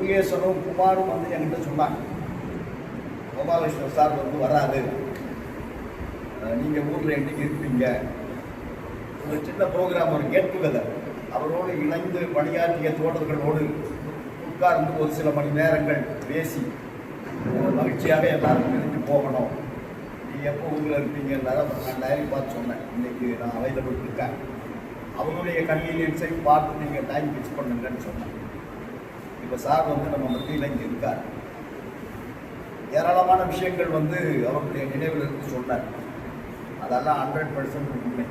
முருகேசனும் குமாரும் வந்து என்கிட்ட சொன்னாங்க, கோபாலகிருஷ்ணன் சார் வந்து வராது, நீங்கள் ஊரில் என்னைக்கு இருப்பீங்க, ஒரு சின்ன ப்ரோக்ராம், ஒரு கெட் டுகெதர், அவரோடு இணைந்து பணியாற்றிய தோழர்களோடு உட்கார்ந்து ஒரு சில மணி நேரங்கள் பேசி மகிழ்ச்சியாக எல்லாரும் பிரிஞ்சு போகணும், நீங்கள் எப்போ ஊரில் இருப்பீங்கன்னாலும் நான் டைரி பார்த்து சொன்னேன், இன்றைக்கி நான் அவைலபிள் இருக்கேன், அவருடைய கன்வீனியன்ஸையும் பார்த்து நீங்கள் டைம் ஃபிக்ஸ் பண்ணுங்கன்னு சொன்னேன். இப்போ சார் வந்து நம்ம மத்தியில் இங்கே இருக்கார். ஏராளமான விஷயங்கள் வந்து அவருடைய நினைவில் இருந்து சொன்னார். அதெல்லாம் 100% உண்மை.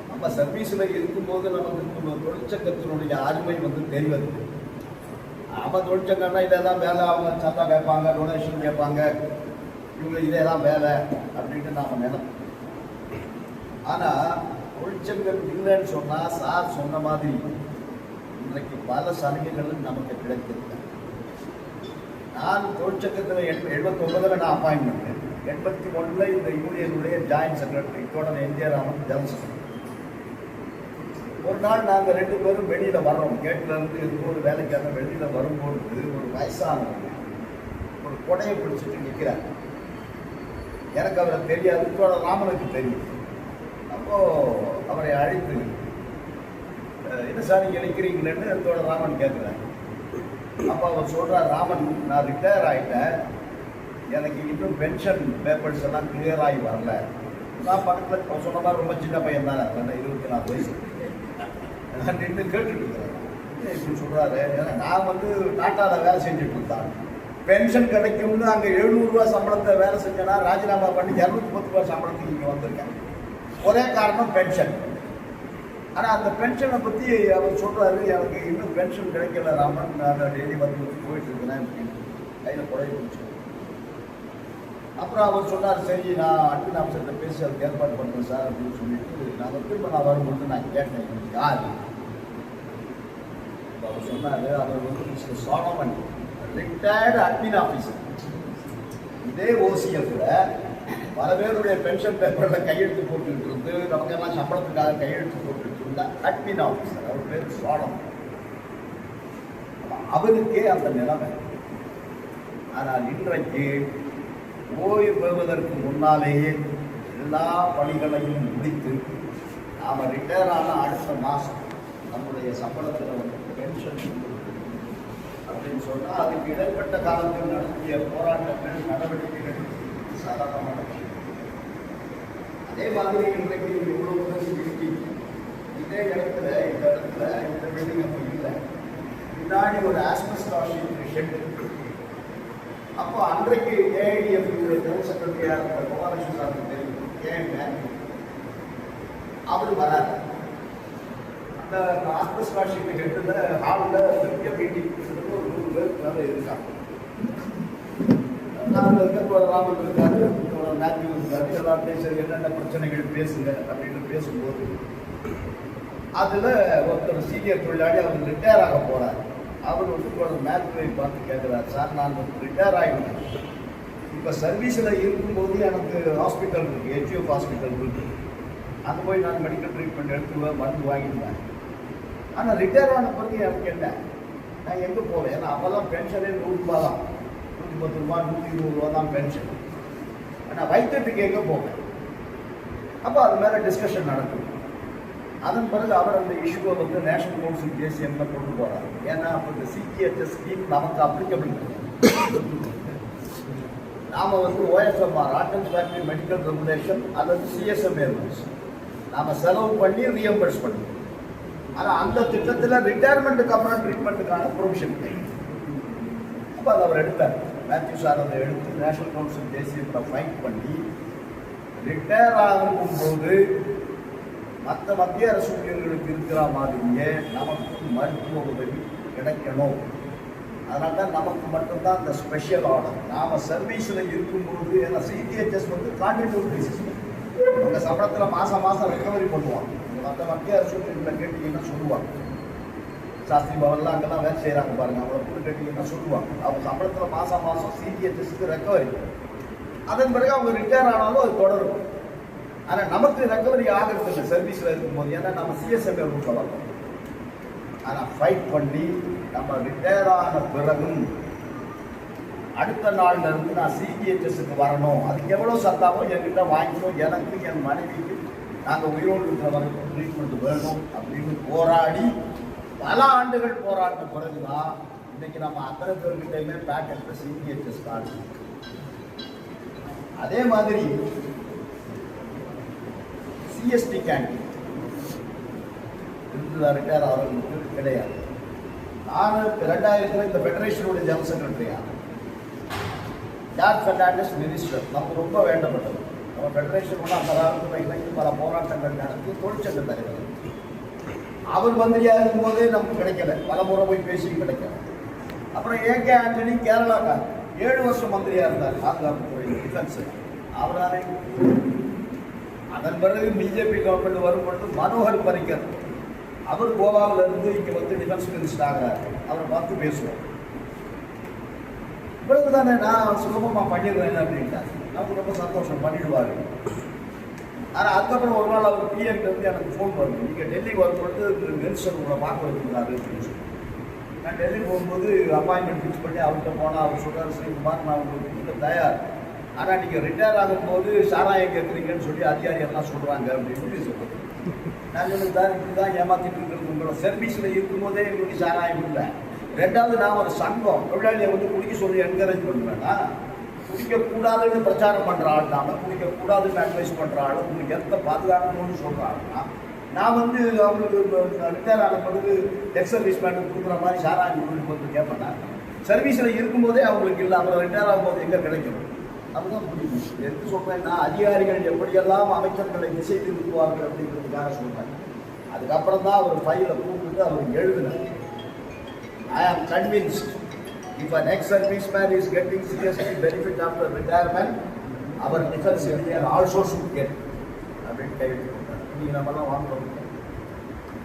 நம்ம சர்வீஸில் இருக்கும்போது நமக்கு தொழிற்சங்கத்தினுடைய அருமை வந்து தெரிவது. நம்ம தொழிற்சங்கம்னா இதெல்லாம் வேலை, அவங்க சந்தா கேட்பாங்க, டொனேஷன் கேட்பாங்க, இவங்க இதெல்லாம் வேலை அப்படின்ட்டு நாம் நினைப்போம். ஆனால் தொழிற்சங்கம் இல்லைன்னு சொன்னால் சார் சொன்ன மாதிரி இன்றைக்கு பல சலுகைகளும் நமக்கு கிடைக்கிறது. நான் தொழிற்சங்கத்தில் 79 நான் அப்பாயின்மெண்ட், 81 இந்த யூனியனுடைய ஜாயின்ட் செக்ரட்டரி, தோழர் எம்ஜிஆர் ராமன் ஜெனரல் செக்ரட்டரி. ஒரு நாள் நாங்கள் 2 பேரும் வெளியில் வர்றோம், கேட்டிலேருந்து எதுவும் ஒரு வேலைக்காக வெளியில் வரும்போது ஒரு வயசானவங்க ஒரு கொடையை பிடிச்சிட்டு நிற்கிறார். எனக்கு அவரை தெரியாது, தோழர் ராமனுக்கு தெரியும். அப்போது அவரை அழைத்து, என்ன சார் நீங்கள் நிற்கிறீங்களேன்னு தோழர் ராமன் கேட்குறாரு. அப்போ அவர் சொல்கிறார், ராமன், நான் ரிட்டையர் ஆகிட்டேன், எனக்கு இன்னும் பென்ஷன் பேப்பர்ஸ் எல்லாம் கிளியர் ஆகி வரல. நான் பக்கத்தில் சொன்ன மாதிரி ரொம்ப சின்ன பையன் தானே, 24 வயசு, நான் நின்று கேட்டுட்டு இருக்கிறேன். இப்படி சொல்கிறாரு, ஏன்னா நான் வந்து டாட்டாவில் வேலை செஞ்சுட்டு இருந்தான், பென்ஷன் கிடைக்கும்னு அங்கே 700 ரூபா சம்பளத்தை வேலை செஞ்சேன்னா ராஜினாமா பண்ணி 210 ரூபா சம்பளத்துக்கு இங்கே வந்திருக்கேன். ஒரே காரணம் பென்ஷன். ஆனால் அந்த பென்ஷனை பற்றி அவர் சொல்கிறாரு, எனக்கு இன்னும் பென்ஷன் கிடைக்கல ராமன், நான் டெய்லி வந்து போயிட்டு இருக்கிறேன் கையில் குறைய பிடிச்சி. அப்புறம் அவர் சொன்னார், சரி நான் அட்மின் ஆஃபீஸர்கிட்ட பேசி அதுக்கு ஏற்பாடு பண்ணுறேன் சார் அப்படின்னு சொல்லிட்டு நான் வரும்போது நான் கேட்டேன், யார் அவர் சொன்னார், அவர் வந்து mister Solomon, retired admin officer. இதே ஓசிஎஃப்ல பல பேருடைய பென்ஷன் பேப்பரில் கையெழுத்து போட்டுக்கிட்டு இருந்து நமக்கெல்லாம் சம்பளத்துக்காக கையெழுத்து போட்டுக்கிட்டு இருந்த அட்மின் ஆஃபீஸர், அவர் பேர் சோழம். அவருக்கே அந்த நிலைமை. ஆனால் இன்றைக்கு ஓய்வு பெறுவதற்கு முன்னாலேயே எல்லா பணிகளையும் முடித்து நாம் ரிட்டையர் ஆன அடுத்த மாதம் நம்முடைய சம்பளத்தில் வந்து பென்ஷன் அப்படின்னு சொன்னால் அதுக்கு இடைப்பட்ட காலத்தில் நடத்திய போராட்டங்கள், நடவடிக்கைகள் சாதாரணமான விஷயம். அதே மாதிரி இன்றைக்கு இவ்வளோ இருக்கீங்க, இதே இடத்துல இந்த பில்டிங் அப்போ இல்லை, பின்னாடி ஒரு ஆஸ்பெஸ்டாஸ் ஷெட். அப்போ அன்றைக்கு ஏஐடிஎஃப் ஜெனரல் செக்ரட்டரியாக இருந்த கோபாலகிருஷ்ணன் சாருக்கு தெரியும், ஏன் அவர் வராது. அந்த ஆஸ்பெஸ்டாஸ் ஹெட்டில் ஹாலில் பெரிய மீட்டிங் ஒரு 100 பேருக்கு மேலே இருக்காங்க. நான் இருக்க ராமன் இருக்காரு, மேத்யூ இருக்காரு, எல்லாத்தையும் சரி என்னென்ன பிரச்சனைகள் பேசுங்க அப்படின்னு பேசும்போது அதில் ஒருத்தர் சீனியர் தொழிலாளி அவர் ரிட்டையர் ஆக போகிறார். அவர் வந்து மேத்யூவை பார்த்து கேட்குறாரு, சார் நான் ரிட்டையர் ஆகிவிட்டேன், இப்போ சர்வீஸில் இருக்கும்போது எனக்கு ஹாஸ்பிட்டல் இருக்குது, ஹெச்யூஎஃப் ஹாஸ்பிட்டல் இருக்குது, அங்கே போய் நான் மெடிக்கல் ட்ரீட்மெண்ட் எடுத்துவேன், மருந்து வாங்கிடுவேன். ஆனால் ரிட்டையர் ஆன பிறகு எனக்கு என்ன, நான் எங்கே போவேன்? ஏன்னா அப்போல்லாம் பென்ஷனே 100 ரூபா தான், 110 ரூபா 120 ரூபா தான் பென்ஷன். ஆனால் வைத்தியத்துக்கு எங்கே போவேன்? அப்போ அது மேலே டிஸ்கஷன் நடக்கும். அதன் பிறகு அவர் அந்த இஷ்யூவை வந்து நேஷனல் கவுன்சில் ஜேசிஎம்ல கொண்டு போகிறார். ஏன்னா அப்போ இந்த சிஜிஹெச்எஸ் ஸ்கீம் நமக்கு அப்ளிகபிள் கிடையாது. நாம் வந்து ஓஎஸ்எம்ஆர், ஆட்டன் ஃபேக்டரி மெடிக்கல் ரெகுலேஷன் அல்லது சிஎஸ்எம்ஏ ரூல்ஸ் நாம் செலவு பண்ணி ரீஎம்பர்ஸ் பண்ணுவோம். ஆனால் அந்த திட்டத்தில் ரிட்டையர்மெண்ட்டுக்கு அப்புறம் ட்ரீட்மெண்ட்டுக்கான ப்ரொவிஷன் கிடையாது. அப்போ அதை அவர் எடுத்தார், மேத்யூ சார் அதை எடுத்து நேஷனல் கவுன்சில் ஜேசிஎம்ல ஃபைட் பண்ணி ரிட்டையர் ஆகும்போது மற்ற மத்திய அரசு ஊழியர்களுக்கு இருக்கிற மாதிரியே நமக்கு மருத்துவ உதவி கிடைக்கணும். அதனால தான் நமக்கு மட்டும்தான் அந்த ஸ்பெஷல் ஆர்டர். நாம் சர்வீஸில் இருக்கும்போது, ஏன்னா சிடிஹெச்எஸ் வந்து கான்ட்ரிபியூட்டரி சிஸ்டம், அந்த சம்பளத்தில் மாதம் மாதம் ரெக்கவரி பண்ணுவாங்க. மற்ற மத்திய அரசு ஊழியர்களை கேட்டீங்கன்னா சொல்லுவாங்க, சாஸ்திரி பவன்லாம் அங்கெல்லாம் வேலை செய்கிறாங்க பாருங்கள், அவங்கள கூட கேட்டீங்கன்னா சொல்லுவாங்க, அவங்க சம்பளத்தில் மாதம் மாதம் சிடிஹெச்எஸ்க்கு ரெக்கவரி. அதன் பிறகு அவங்க ரிட்டையர் ஆனாலும் அது தொடரும். ஆனால் நமக்கு ரெக்கவரி ஆகிறது இல்லை சர்வீஸில் இருக்கும்போது, ஏன்னா நம்ம சிஎஸ்எம்ஏ ரூட்டில் வரோம். ஆனால் ஃபைட் பண்ணி நம்ம ரிட்டையர் ஆன பிறகும் அடுத்த நாள்ல இருந்து நான் சிஜிஹெச்எஸ்க்கு வரணும், அதுக்கு எவ்வளோ சத்தாவோ என்கிட்ட வாங்கிக்கணும், எனக்கு என் மனைவிக்கு நாங்கள் உயிரோடு இருக்கிற வரைக்கும் ட்ரீட்மெண்ட் வேணும் அப்படின்னு போராடி பல ஆண்டுகள் போராடின பிறகுதான் இன்னைக்கு நம்ம அத்தனை பேர்கிட்டையுமே பேக்கெட்டில் சிஜிஹெச்எஸ் கார்டு. அதே மாதிரி சிஎஸ்டி கேண்டீன் ரிட்டையர் ஆகிறவங்களுக்கு கிடையாது. நான் 2000 இந்த ஃபெடரேஷனுடைய ஜெனரல் செக்ரட்டரியா, ஜார்ஜ் பெர்னாண்டஸ் மினிஸ்டர், நமக்கு ரொம்ப வேண்டப்பட்டது. நம்ம ஃபெடரேஷனோட அந்த காலத்தில் இணைந்து பல போராட்டங்கள் நடத்தி தொழிற்சங்க தலைவர். அவர் மந்திரியாக இருக்கும்போதே நமக்கு கிடைக்கல, பல முறை போய் பேசி கிடைக்கல. அப்புறம் ஏகே ஆண்டனி கேரளாக்கார் 7 வருஷம் மந்திரியாக இருந்தார் பாதுகாப்புத்துறை டிஃபென்ஸ். அவராலே அதன் பிறகு பிஜேபி கவர்மெண்ட் வரும்பொழுது மனோகர் பரிக்கர் அவர் கோவாவில் இருந்து இங்கே வந்து டிஃபென்ஸ் மினிஸ்டர் ஆகிறார். அவரை பார்த்து பேசுவோம். இவ்வளவு தானே நான் சுலபமாக பண்ணிடுறேன் அப்படின்ட்டார். நமக்கு ரொம்ப சந்தோஷம், பண்ணிடுவார். ஆனால் அதுக்கப்புறம் ஒரு நாள் அவர் பிஎம்கிட்ட வந்து எனக்கு ஃபோன் பண்ணுங்க, நீங்கள் டெல்லி வரும்பொழுது நெல்சன் உங்களை பார்க்க வச்சுருந்தாரு அப்படின்னு சொல்லி. நான் டெல்லி போகும்போது அப்பாயின்மெண்ட் ஃபிக்ஸ் பண்ணி அவர்கிட்ட போனால் அவர் சொல்கிறார், ஸ்ரீகுமார் நான் உங்களுக்கு கொடுக்க தயார், ஆனால் நீங்கள் ரிட்டையர் ஆகும்போது சாராயம் கேட்குறீங்கன்னு சொல்லி அதிகாரியெல்லாம் சொல்கிறாங்க அப்படின்னு சொல்லுங்கள். நான் சொல்லுங்க சார், இப்படி தான் ஏமாற்றிட்டு இருக்கிறது, உங்களோட சர்வீஸில் இருக்கும்போதே எங்களுக்கு சாராயம் இல்லை. ரெண்டாவது நான் ஒரு சங்கம் தொழிலாளியை வந்து குடிக்க சொல்லி என்கரேஜ் பண்ணுவேன்னா, குடிக்கக்கூடாதுன்னு பிரச்சாரம் பண்ணுற ஆள் நாம, குடிக்கக்கூடாதுன்னு அட்வைஸ் பண்ணுற ஆள், உங்களுக்கு எந்த பாதுகாக்கணும்னு சொல்கிறாங்கன்னா, நான் வந்து அவங்களுக்கு ரிட்டையர் ஆன பிறகு எக்ஸ் சர்வீஸ் மேனுக்கு கொடுக்குற மாதிரி சாராயம் கொடுத்து வந்து கேட்பேன்னா, சர்வீஸில் இருக்கும்போதே அவங்களுக்கு இல்லை, அப்புறம் ரிட்டையர் ஆகும்போது எங்கே கிடைக்கும்? அதுதான் புரியும். எதுக்கு சொல்கிறேன்னா, அதிகாரிகள் எப்படியெல்லாம் அமைச்சர்களை திசை திருப்புவார்கள் அப்படிங்கிறதுக்காக சொல்கிறேன். அதுக்கப்புறம் தான் அவர் ஃபைலை கூப்பிட்டு அவர் எழுதினார், I am convinced if an ex-serviceman is getting CST benefit after retirement, our defense engineer also should get அப்படின்னு கைவிட்டு கொடுத்தார். நீங்கள் நம்மலாம் வாங்கணும்,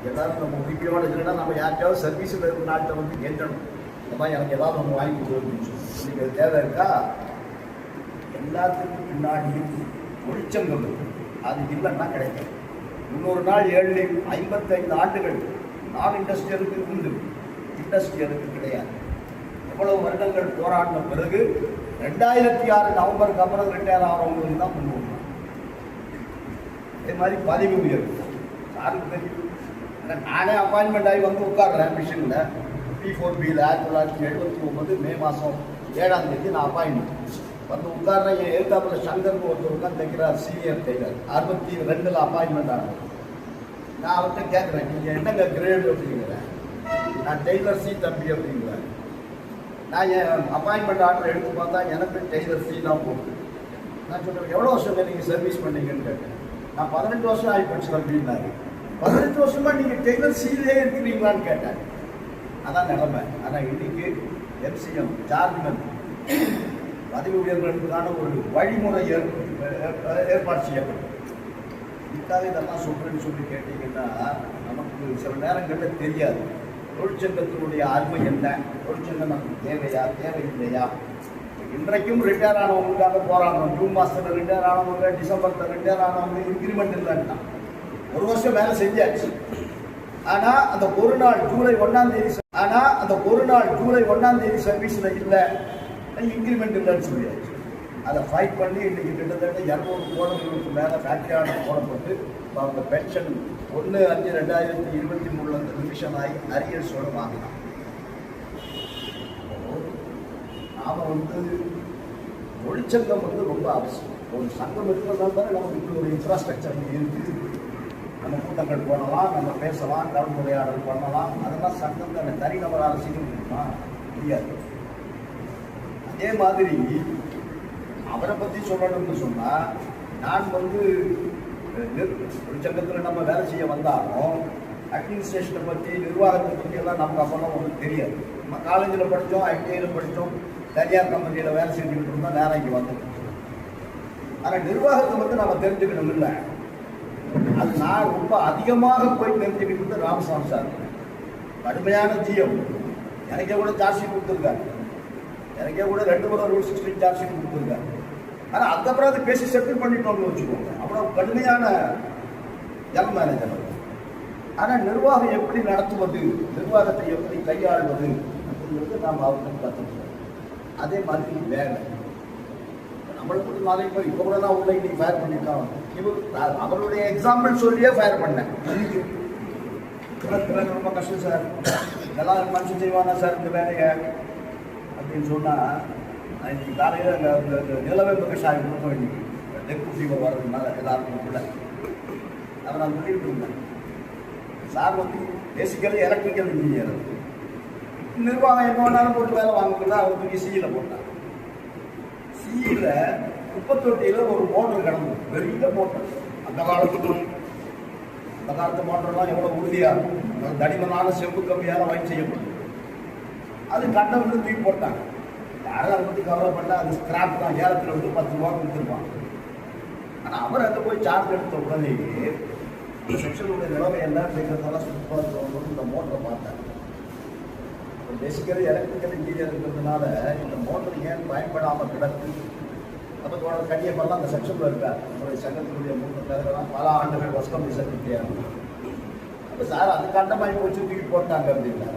எல்லாரும் நம்ம உரிமையோடு இல்லைன்னா நம்ம யார்கிட்டயாவது சர்வீஸில் இருக்கிற நாட்டை வந்து கேட்கணும், இந்த மாதிரி எனக்கு ஏதாவது ஒன்று வாங்கி கொடுக்கணும்னு சொல்லி. நீங்கள் தேவை இருக்கா? எல்லாத்துக்கும் பின்னாடியும் தொழிற்சங்கம் இருக்குது, அது இல்லைன்னா கிடைக்கும். 300 நாள் 55 ஆண்டுகள் நான் இண்டஸ்ட்ரியலுக்கு உண்டு, இண்டஸ்ட்ரியலுக்கு கிடையாது. எவ்வளவு வருடங்கள் போராடின பிறகு 2006 நவம்பருக்கு அப்புறம் ரிட்டையர் ஆகிறவங்களுக்கு தான் கொண்டு வந்தாங்க. இதே மாதிரி பதவி உயர்வு யாருக்கு தெரியும்? நானே அப்பாயின்மெண்ட் ஆகி வந்து உட்காடுறேன் மிஷினில். P4Bயில் 1979 மே மாதம் 7ஆம் தேதி நான் அப்பாயின்மெண்ட் வந்து உட்கார்றேன். என் எழுத்தாப்பில் சங்கர்னு ஒருத்தர் தான் தைக்கிறார், சீனியர் டைலர். 62 அப்பாயின்மெண்ட் ஆனது. நான் அவர்கிட்ட கேட்குறேன், நீங்கள் என்னங்க கிரேடு அப்படிங்கிறேன். நான் டெய்லர் சி தம்பி அப்படிங்கிறேன். நான் என் அப்பாயின்மெண்ட் ஆர்டர் எடுத்து பார்த்தா எனக்கு டெய்லர் சி தான் போட்டு. நான் சொல்கிறேன், எவ்வளோ வருஷம் நீங்கள் சர்வீஸ் பண்ணீங்கன்னு கேட்டேன். நான் 18 வருஷம் ஆகிப்போச்சு தம்பின்னாரு. 18 வருஷமாக நீங்கள் டெய்லர் சீலே இருக்கிறீங்களான்னு கேட்டேன். அதான் நிலைமை. ஆனால் இன்னைக்கு எம்சிஎம் ஜார்ஜ்மெண்ட் பதவி உயர்வுகளுக்கான ஒரு வழிமுறை ஏற்பாடு செய்யப்படும். இதுக்காக இதெல்லாம் சொல்கிறேன்னு சொல்லி கேட்டீங்கன்னா, நமக்கு சில நேரங்களில் தெரியாது தொழிற்சங்கத்தினுடைய அருமை என்ன, தொழிற்சங்கம் நமக்கு தேவையா தேவையில்லையா. இன்றைக்கும் ரிட்டையர் ஆனவங்களுக்காக போராடணும். ஜூன் மாதத்தில் ரிட்டையர் ஆனவங்க, டிசம்பரில் ரிட்டையர் ஆனவங்க இன்க்ரிமெண்ட் இல்லைன்னா 1 வருஷம் வேலை செஞ்சாச்சு. ஆனால் அந்த ஒரு நாள் ஜூலை 1ஆம் தேதி சர்வீஸில் இல்லை, இன்க்ரிமெண்ட் இல்லைன்னு சொல்லியாச்சு. அதை ஃபைட் பண்ணி இன்றைக்கி கிட்டத்தட்ட 200 கோடிகளுக்கு மேலே ஃபேக்டரி ஆர்டர் போடப்பட்டு அவங்க பென்ஷன் 1/5/2023 ரிவிஷன் ஆகி அரியர்ஸோடு வாங்கலாம். நாம் வந்து தொழிற்சங்கம் வந்து ரொம்ப அவசியம். ஒரு சங்கம் இருக்கிறதால தானே நமக்கு இப்படி ஒரு இன்ஃப்ராஸ்ட்ரக்சர் இருக்குது. நம்ம கூட்டங்கள் போடலாம், நம்ம பேசலாம், கலந்துரையாடல் பண்ணலாம். அதெல்லாம் சங்கம் தானே, தனிநபரால் செய்ய முடியுமா? முடியாது. அதே மாதிரி அவரை பற்றி சொல்லணும்னு சொன்னால், நான் வந்து தொழிற்சங்கத்தில் நம்ம வேலை செய்ய வந்தாலும் அட்மினிஸ்ட்ரேஷனை பற்றி, நிர்வாகத்தை பற்றி எல்லாம் நமக்கு அப்போல்லாம் ஒன்றும் தெரியாது. நம்ம காலேஜில் படித்தோம், ஐடிஐயில் படித்தோம், தனியார் கம்பெனியில் வேலை செஞ்சுக்கிட்டு இருந்தோம், நேரம் இங்கே வந்தோம். ஆனால் நிர்வாகத்தை வந்து நம்ம தெரிஞ்சுக்கணும் இல்லை. அது நான் ரொம்ப அதிகமாக போய் தெரிஞ்சுக்கிட்டு ராமசாமி சார் கடுமையான ஜிஎம். எனக்கே கூட சார்ஜ் ஷீட் கொடுத்துருக்காரு, எனக்கே கூட 2 முறை ரூல் 16 சார்ஜ் ஷீட் கொடுத்துருக்காரு. ஆனால் அதுக்கப்புறம் அதை பேசி செட்டில் பண்ணிட்டோம்னு வச்சுக்கோங்க. அவ்வளோ கடுமையான ஜெனரல் மேனேஜர். ஆனால் நிர்வாகம் எப்படி நடத்துவது, நிர்வாகத்தை எப்படி கையாள்வது அப்படிங்கிறது நாம் அவருக்கு கற்றுக்கிறோம். அதே மாதிரி வேலை நம்மளுக்கு நிறைய பேர் இப்போ கூட தான் உள்ள இன்னைக்கு ஃபயர் பண்ணியிருக்காங்க. இவர் அவருடைய எக்ஸாம்பிள் சொல்லியே ஃபயர் பண்ணேன். ரொம்ப கஷ்டம் சார், இதெல்லாம் மனுஷன் செய்வானா சார் இந்த வேலையை அப்படின்னு சொன்னால், இன்னைக்கு காலையில் நிலவேம்பு கஷாயம் கொடுக்க வேண்டியது டெங்கு ஃபீவர் வர்றதுனால எல்லாருக்கும் கூட அதை நான் சொல்லிட்டு இருந்தேன். சார் வந்து பேசிக்கலி எலக்ட்ரிக்கல் இன்ஜினியர், நிர்வாகம் என்ன வேணாலும் போட்டு வேலை வாங்கிட்டு அவருக்கு சியில் போட்டார். சியில் குப்பத்தொட்டியில் ஒரு மோட்டர் கிடந்தது, பெரிய மோட்டர். அந்த காலத்து மோட்டர்லாம் எவ்வளோ உறுதியாக இருக்கும், தடிமனான செம்பு கம்மியான வாங்கி செய்யப்படும். அது கண்ணை வந்து தூக்கி போட்டாங்க. யாரும் அதை பற்றி கவலைப்பட்டால் அது ஸ்கிராப் தான், ஏலத்தில் வந்து 10 ரூபா கொடுத்துருப்பாங்க. ஆனால் அவர் அங்கே போய் சார்ஜ் எடுத்த உடனேயே இந்த செக்ஷனுடைய நிலைமை என்ன அப்படிங்கிறதெல்லாம் சுற்றுலா இந்த மோட்டரை பார்த்தாங்க. பேசிக்கலி எலக்ட்ரிக்கல் இன்ஜினியர் இருக்கிறதுனால இந்த மோட்டர் ஏன் பயன்படாமல் கிடக்கு, அப்போ தோட கண்ணியமெல்லாம் அந்த செக்ஷனில் இருக்கார். நம்மளுடைய சங்கத்தினுடைய மூட்டெல்லாம் பல ஆண்டுகள் வஸ்கம் செக்ரட்டரியாக. அப்போ சார் அது கண்டமாகி போச்சு தூக்கி போட்டாங்க அப்படின்னா,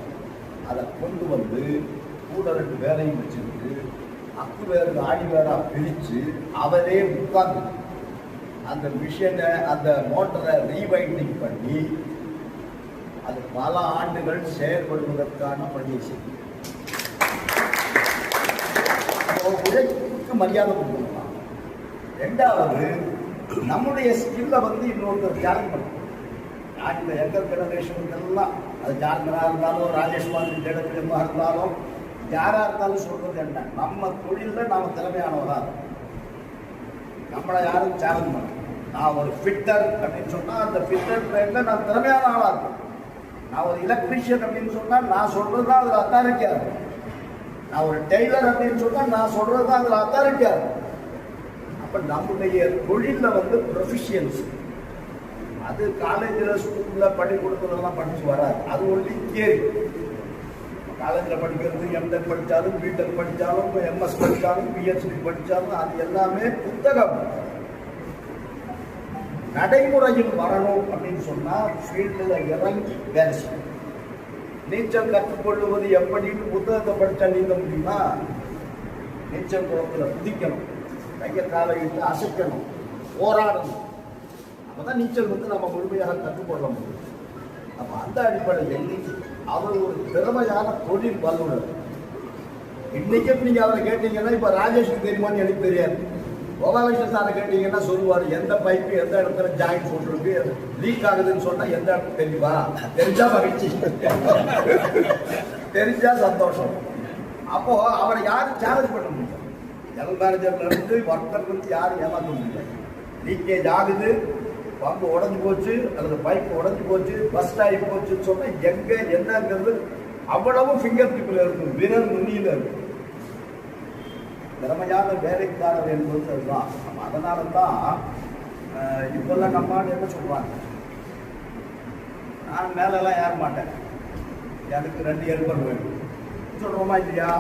அதை கொண்டு வந்து கூட 2 வேலையும் வச்சுக்கிட்டு அக்கு வேறு ஆடி வேறாக பிரித்து அவரே உட்கார்ந்து அந்த மிஷினை அந்த மோட்டரை ரீவைண்டிங் பண்ணி அது பல ஆண்டுகள் செயல்படுவதற்கான பணியை செய்யும். உழைப்புக்கு மரியாதை கொடுக்கலாம். 2வது, நம்முடைய ஸ்கில்லை வந்து இன்னொருத்தர் சேலஞ்ச் பண்ணணும். நான் இந்த யங்கர் ஜெனரேஷனுக்கெல்லாம் அது ஜார்கனாக இருந்தாலும் ராஜேஷ் மாதிரி ஜெனரேஷனாக இருந்தாலும் யாராக இருந்தாலும் சொல்றது என்ன, நம்ம தொழிலில் நாம் திறமையானவராக இருக்கும். நம்மளை யாரும் சேலஞ்ச் பண்ணணும். நான் ஒரு ஃபிட்டர் அப்படின்னு சொன்னால் அந்த ஃபிட்டர் ட்ரெயினில் நான் திறமையான ஆளாக இருக்கும். நான் ஒரு எலக்ட்ரீஷியன் அப்படின்னு சொன்னால் நான் சொல்கிறது தான் அதில் அத்தாரிட்டியாக இருக்கும். நான் ஒரு டெய்லர் அப்படின்னு சொன்னால் நான் சொல்கிறது தான் அதில் அத்தாரிட்டியாக இருக்கும். அப்போ நம்முடைய தொழிலில் வந்து ப்ரொஃபிஷியன்சி அது காலேஜில் ஸ்கூலில் பள்ளிக்கூடத்துலலாம் படித்து வராது. அது ஒன்லி தியரி. காலேஜில் படிக்கிறது, எம்டெக் படித்தாலும், பிடெக் படித்தாலும், எம்எஸ் படித்தாலும், பிஹெச்டி படித்தாலும் அது எல்லாமே புத்தகம். நடைமுறையில் வரணும் அப்படின்னு சொன்னால் ஃபீல்டில் இறங்கி வேலை செய்யணும். நீச்சல் கற்றுக்கொள்வது எப்படின்னு புத்தகத்தை படித்தா நீந்த முடியுமா? நீச்சல் குளத்தில் குதிக்கணும், கையை காலை இட்டு அசைக்கணும், போராடணும். அப்போதான் நீச்சல் வந்து நம்ம முழுமையாக கற்றுக்கொள்ள முடியும். அப்போ அந்த அடிப்படையில் அவர் ஒரு திறமையான தொழில் வல்லுநர். இன்னைக்கும் நீங்கள் அவரை கேட்டீங்கன்னா, இப்போ ராஜேஷுக்கு தெரியுமான்னு எனக்கு தெரியாது. கோபாலகிருஷ்ணன் சாரை கேட்டீங்கன்னா சொல்லுவார், எந்த பைப்பு எந்த இடத்துல ஜாயின் போட்டுருக்கு, லீக் ஆகுதுன்னு சொன்னால் எந்த இடத்துல தெரியுமா? தெரிஞ்சா மகிழ்ச்சி, தெரிஞ்சா சந்தோஷம். அப்போ அவரை யாரும் சேலஞ்ச் பண்ண முடியும். ஜெனரல் மேனேஜர்ல இருந்து ஒர்க்கர் வந்து யாரும் ஏமாற்ற முடியாது. லீக்கேஜ் ஆகுது, பம்பு உடஞ்சி போச்சு அல்லது பைப்பு உடஞ்சி போச்சு, பஸ்ட் ஆகி போச்சுன்னு சொன்னால் எங்கே என்னங்கிறது அவ்வளவு ஃபிங்கர் டிப்பில் இருக்கும், விரல் நுண்ணியில் இருக்கும். திறமையான வேலைக்காரர் என்பது அதுதான். அதனால தான் இப்பெல்லாம் நம்ம என்ன சொல்கிறாங்க, நான் மேலெல்லாம் ஏற மாட்டேன், எனக்கு 2 ஹெல்ப்பர் வேணும் சொல்கிறோமா இல்லையா?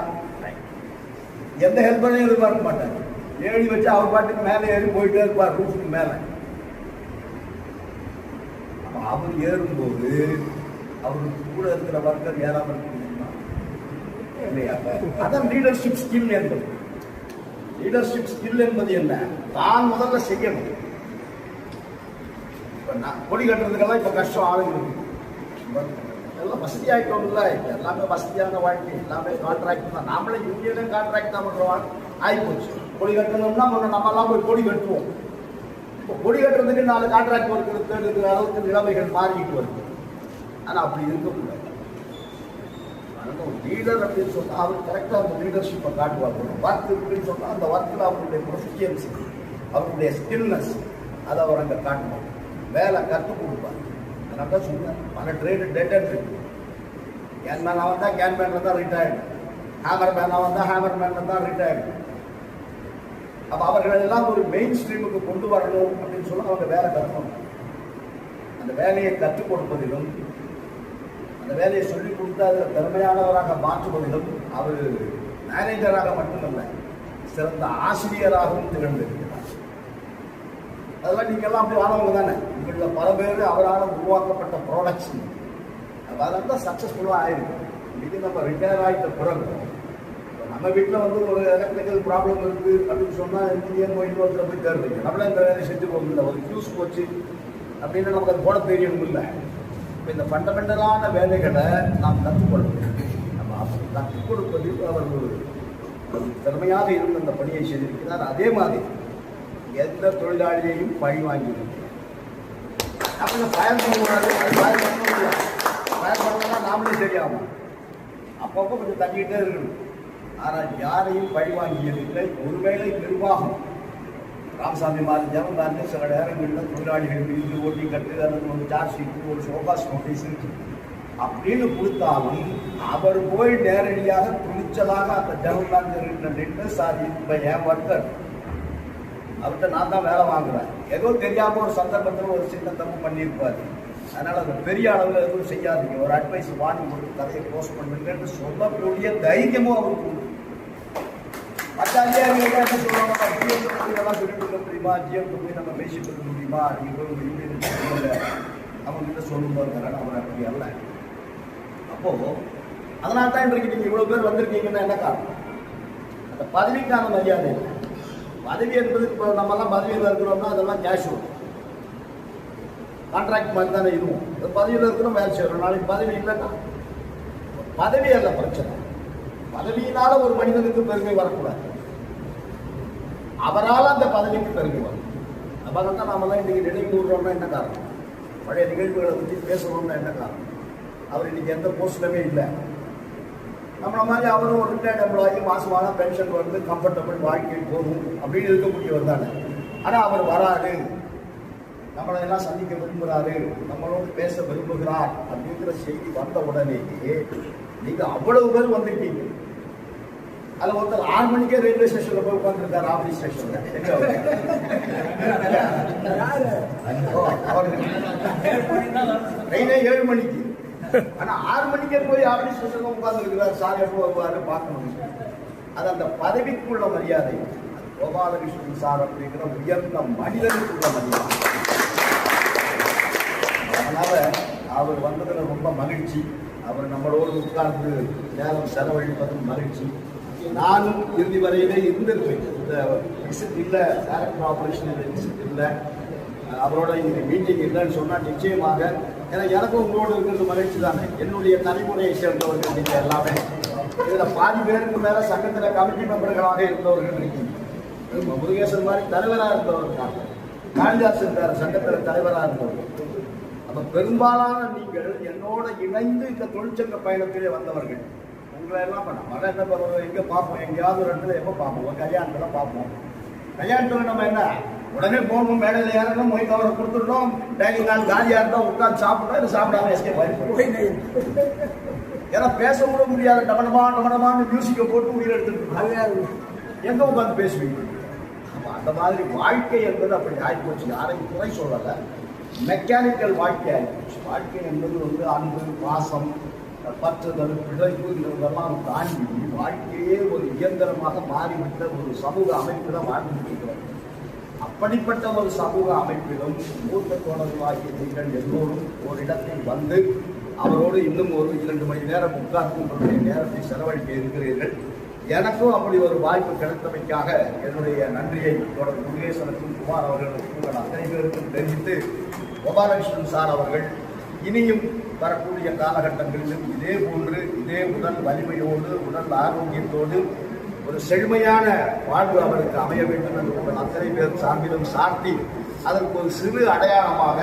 எந்த ஹெல்ப்பரையும் எதிர்பார்க்க மாட்டேன். ஏறி வச்சு அவர் பாட்டுக்கு மேலே ஏறி போயிட்டே இருப்பார் ரூஃபுக்கு மேலே. அப்போ அவர் ஏறும்போது அவருக்கு கூட இருக்கிற ஒர்க்கர் ஏறாமல் இருக்க முடியுமா? இல்லையா? அதான் லீடர்ஷிப் ஸ்கில் என்பது. லீடர்ஷிப் ஸ்கில் என்பது என்ன? தான் முதல்ல செய்யணும். இப்போ நான் கொடி கட்டுறதுக்கெல்லாம் இப்போ கஷ்டம் ஆளுங்களுக்கு எல்லாம் வசதி ஆகிட்டோம். இல்லை, எல்லாமே வசதியான வாழ்க்கை, எல்லாமே கான்ட்ராக்ட் தான். நாமளே யூனியனும் கான்ட்ராக்ட் தான் பண்ணுறோம் ஆகிப்போச்சு. கொடி கட்டணும்னா நம்மெல்லாம் போய் கொடி கட்டுவோம். இப்போ கொடி கட்டுறதுக்கு 4 கான்ட்ராக்ட் ஒர்க் இருக்கிற அளவுக்கு நிலைமைகள் மாறிக்கிட்டு வருது. ஆனால் அப்படி இருக்கக்கூடாது. அதனால் ஒரு லீடர் அப்படின்னு சொன்னால் அவர் கரெக்டாக அந்த லீடர்ஷிப்பை காட்டுவார். ஒர்க் இருக்குன்னு சொன்னால் அந்த ஒர்க்கில் அவருடைய ப்ரொஃபிஷியன்சி, அவருடைய ஸ்கில்னஸ் அதை அவர் அங்கே காட்டுவார். வேலை கற்றுக் கொடுப்பார். அதனால தான் சொல்லுவேன், பல ட்ரேடு டெட்டர் இருக்கு. கேன் மேன் அவன் தான் கேன் மேனில் தான் ரிட்டையர்டு, ஹேமர் மேன் அவன் தான் ஹேமர் மேனில் தான் ரிட்டையர்டு. அப்போ அவர்கள் எல்லாம் ஒரு மெயின் ஸ்ட்ரீமுக்கு கொண்டு வரணும் அப்படின்னு சொன்னால் அவங்க வேலை கற்றுக்கணும். அந்த வேலையை கற்றுக் கொடுப்பதிலும் அந்த வேலையை சொல்லிக் கொடுத்து அதில் திறமையானவராக மாற்றுவதிலும் அவர் மேனேஜராக மட்டுமல்ல, சிறந்த ஆசிரியராகவும் திகழ்ந்திருக்கிறார். அதெல்லாம் நீங்கள்லாம் அப்படி வாழவங்க தானே. உங்களில் பல பேர் அவரால் உருவாக்கப்பட்ட ப்ராடக்ட்ஸ். அதெல்லாம் தான் சக்ஸஸ்ஃபுல்லாக ஆயிருக்கு. இன்றைக்கி நம்ம ரிட்டையர் ஆகிட்ட பிறகு நம்ம வீட்டில் வந்து ஒரு எலக்ட்ரிக்கல் ப்ராப்ளம் இருக்குது அப்படின்னு சொன்னால் இன்ஜினியர் போயிட்டு ஒருத்தர் போய் தேர்றீங்க. நம்மளே இந்த வேலையை செஞ்சு போகல. ஒரு ஃபியூஸ் போச்சு அப்படின்னு நமக்கு அது போட தெரியணும் இல்லை. இப்போ இந்த ஃபண்டமெண்டலான வேலைகளை நாம் கற்றுக்கொள்ளணும். நம்ம அப்படி கற்றுக் கொடுப்பதில் அவர் ஒரு திறமையாக இருந்து அந்த பணியை செய்திருக்கிறார். அதே மாதிரி எந்த தொழிலாளியையும் பழி வாங்கியிருக்கிறார். அப்படி பயன் பண்ணக்கூடாது. அது பயன் பண்ண முடியாது. பயன் பண்ணணும்னா நாமளே தெரியாமல் அப்பப்போ கொஞ்சம் தங்கிக்கிட்டே இருக்கணும். ஆனால் யாரையும் பழி வாங்கியதில்லை. ஒருவேளை நிர்வாகம் ராமசாமி மாதிரி ஜனந்தாண்டு சில நேரங்களில் தொழிலாளிகள் மீது ஓட்டி கட்டு அல்லது ஒரு சார்ஜ் ஷீட்டு ஒரு சோகாஸ் நோட்டீஸ் அப்படின்னு கொடுத்தாலும் அவர் போய் நேரடியாக துணிச்சலாக அந்த ஜனந்தாண்டு நின்று சார் இப்போ என் ஒர்க்கர் அவர்கிட்ட நான் தான் வேலை வாங்குறேன், ஏதோ தெரியாமல் ஒரு சந்தர்ப்பத்தில் ஒரு சின்ன தப்பு பண்ணியிருப்பார், அதனால் அது பெரிய அளவில் எதுவும் செய்யாதீங்க, ஒரு அட்வைஸ் வாங்கி கொடுத்து கதையை க்ளோஸ் பண்ணுங்கன்னு சொல்லக்கூடிய தைரியமும் அவருக்கு உண்டு. மற்ற அதிகாரிகள் என்ன சொல்லுவாங்க, ஜிஎம் சொல்லிட்டு இருக்க முடியுமா, ஜிஎம் போய் நம்ம பேசிட்டு இருக்க முடியுமா, நீங்கள் அவங்ககிட்ட சொல்லும்போது அவர் அப்படி அல்ல. அப்போது அதனால தான் இன்றைக்கு நீங்கள் இவ்வளோ பேர் வந்திருக்கீங்கன்னா என்ன காரணம்? அந்த பதவிக்கான மரியாதை இல்லை. பதவி என்பது இப்போ நம்மலாம் பதவியில் இருக்கிறோம்னா அதெல்லாம் கேஷுவல் கான்ட்ராக்ட் மாதிரி தானே இருக்கும். பதவியில் இருக்கிறோம், வேலை செய்கிறோம். நாளைக்கு பதவி இல்லைன்னா பதவி அல்ல பிரச்சனை. பதவியினால ஒரு மனிதனுக்கு பெருமை வரக்கூடாது, அவரால் அந்த பதவிக்கு பெருமை வரும். அப்போ தான் நாமெல்லாம் இன்றைக்கி நினைவு கூறுறோம்னா என்ன காரணம்? பழைய நிகழ்வுகளை பற்றி பேசுகிறோம்னா என்ன காரணம்? அவர் இன்றைக்கி எந்த போஸ்ட்லமே இல்லை. நம்மளை மாதிரி அவரும் ஒரு ரிட்டையர்ட் எம்ப்ளாயி, மாதமான பென்ஷன் வந்து கம்ஃபர்டபுள் வாழ்க்கை போகும் அப்படின்னு இருக்கக்கூடியவர் தானே. ஆனால் அவர் வராது, நம்மளை எல்லாம் சந்திக்க விரும்புகிறாரு, நம்மளோடு பேச விரும்புகிறார் அப்படிங்கிற செய்தி வந்த உடனேயே நீங்கள் அவ்வளவு பேர் வந்துட்டீங்க. அதில் ஒருத்தர் 6 மணிக்கே ரயில்வே ஸ்டேஷனில் போய் உட்காந்துருக்காரு, ஆஃபீஸ் ஸ்டேஷனில். ட்ரெயினே 7 மணிக்கு, ஆனால் 6 மணிக்கே போய் ஆஃபீஸ் ஸ்டேஷனில் உட்காந்துருக்கிறார். சார் எப்போ வருவாரு பார்க்கணும். அது அந்த பதவிக்குள்ள மரியாதை. கோபாலகிருஷ்ணன் சார் அப்படிங்கிற உயர்ந்த மனிதனுக்குள்ள மரியாதை. அதனால அவர் வந்ததில் ரொம்ப மகிழ்ச்சி. அவர் நம்மளோடு உட்கார்ந்து நேரம் செலவழிப்பதும் மகிழ்ச்சி. நானும் இறுதி வரையிலே இருந்திருப்பேன். இந்த விசிட் இல்லை, டைரக்டர் ஆபரேஷன் விசிட் இல்லை, அவரோட இன்னைக்கு மீட்டிங் இல்லைன்னு சொன்னால் நிச்சயமாக ஏன்னா எனக்கும் உங்களோடு இருக்கிறது மகிழ்ச்சி தானே. என்னுடைய தலைமுறையை சேர்ந்தவர்கள் நீங்கள் எல்லாமே. இதில் பாதி பேருக்கு மேலே சங்கத்தில் கமிட்டி மெம்பர்களாக இருந்தவர்கள் இருக்கீங்க. முருகேசன் மாதிரி தலைவராக இருந்தவர் இருக்காங்க, காளிதாசன் வேறு சங்கத்தில் தலைவராக இருந்தவர்கள். அப்போ பெரும்பாலான நீங்கள் என்னோட இணைந்து இந்த தொழிற்சங்க பயணத்திலே வந்தவர்கள். உங்களை எல்லாம் பண்ண என்ன பண்ணுவோம், எங்கே பார்ப்போம், எங்கேயாவது ஒரு இடத்துல எப்போ பார்ப்போம், ஒரு கல்யாணத்தில் பார்ப்போம். கல்யாணத்தில் நம்ம என்ன உடனே போகணும், மேடையில் ஏறணும், மொய் கவரை கொடுத்துடணும், டைனிங் நாள் காலியாக இருந்தால் உட்காந்து சாப்பிட்டோம், இல்லை சாப்பிடாம எஸ்கேப் ஆகிடும். ஏன்னா பேச கூட முடியாத டமனமான மியூசிக்கை போட்டு உயிர் எடுத்துட்டு எங்கே உட்காந்து பேசுவீங்க? அந்த மாதிரி வாழ்க்கை என்பது அப்படி ஆகிப்போச்சு. யாரையும் குறை சொல்லலை, மெக்கானிக்கல் வாழ்க்கை ஆகிப்போச்சு. வாழ்க்கை என்பது வந்து அன்பு, பாசம், பற்றுதல், பிழைப்பு இதெல்லாம் தாண்டி வாழ்க்கையே ஒரு இயந்திரமாக மாறிவிட்ட ஒரு சமூக அமைப்பில் வாழ்ந்து இருக்கிறோம். அப்படிப்பட்ட ஒரு சமூக அமைப்பிலும் மூத்த தோழர்களாகிய நீங்கள் எல்லோரும் ஒரு இடத்தில் வந்து அவரோடு இன்னும் ஒரு 2 மணி நேரம் உட்கார்ந்து நேரத்தை செலவழிக்க இருக்கிறீர்கள். எனக்கும் அப்படி ஒரு வாய்ப்பு கிடைத்தமைக்காக என்னுடைய நன்றியை தொடர் முருகேசனுக்கும் குமார் அவர்களுக்கும் உங்கள் அத்தனை பேருக்கும் தெரிவித்து, கோபாலகிருஷ்ணன் சார் அவர்கள் இனியும் வரக்கூடிய காலகட்டங்களிலும் இதே போன்று இதே உடல் வலிமையோடு உடல் ஆரோக்கியத்தோடு ஒரு செழுமையான வாழ்வு அவருக்கு அமைய வேண்டும் என்று உங்கள் அத்தனை பேர் சார்பிலும் சாட்டி அதற்கு ஒரு சிறு அடையாளமாக